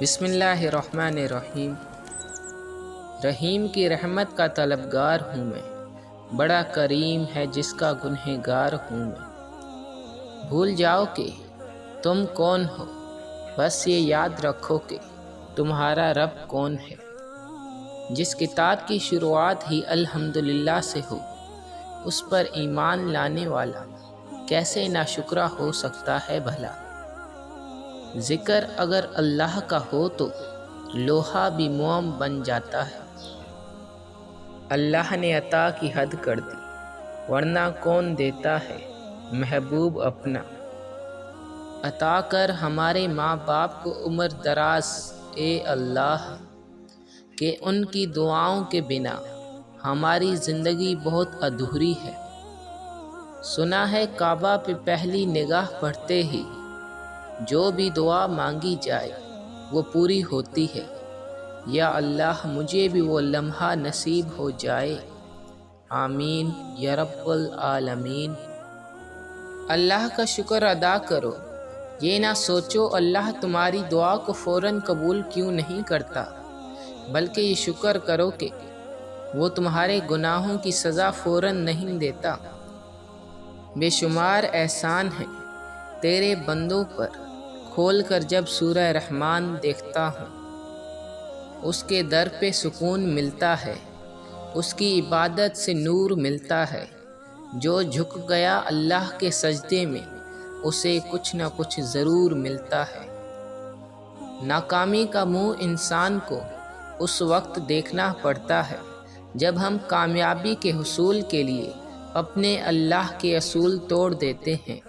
بسم اللہ الرحمن الرحیم۔ رحیم کی رحمت کا طلبگار ہوں میں، بڑا کریم ہے جس کا گنہگار ہوں میں۔ بھول جاؤ کہ تم کون ہو، بس یہ یاد رکھو کہ تمہارا رب کون ہے۔ جس کتاب کی شروعات ہی الحمدللہ سے ہو، اس پر ایمان لانے والا کیسے ناشکرا ہو سکتا ہے بھلا۔ ذکر اگر اللہ کا ہو تو لوہا بھی موم بن جاتا ہے۔ اللہ نے عطا کی حد کر دی، ورنہ کون دیتا ہے محبوب اپنا۔ عطا کر ہمارے ماں باپ کو عمر دراز اے اللہ، کہ ان کی دعاؤں کے بنا ہماری زندگی بہت ادھوری ہے۔ سنا ہے کعبہ پہ پہلی نگاہ پڑتے ہی جو بھی دعا مانگی جائے وہ پوری ہوتی ہے۔ یا اللہ مجھے بھی وہ لمحہ نصیب ہو جائے، آمین یا رب العالمین۔ اللہ کا شکر ادا کرو، یہ نہ سوچو اللہ تمہاری دعا کو فوراً قبول کیوں نہیں کرتا، بلکہ یہ شکر کرو کہ وہ تمہارے گناہوں کی سزا فوراً نہیں دیتا۔ بے شمار احسان ہیں تیرے بندوں پر، کھول کر جب سورہ رحمان دیکھتا ہوں۔ اس کے در پہ سکون ملتا ہے، اس کی عبادت سے نور ملتا ہے۔ جو جھک گیا اللہ کے سجدے میں، اسے کچھ نہ کچھ ضرور ملتا ہے۔ ناکامی کا منہ انسان کو اس وقت دیکھنا پڑتا ہے جب ہم کامیابی کے حصول کے لیے اپنے اللہ کے اصول توڑ دیتے ہیں۔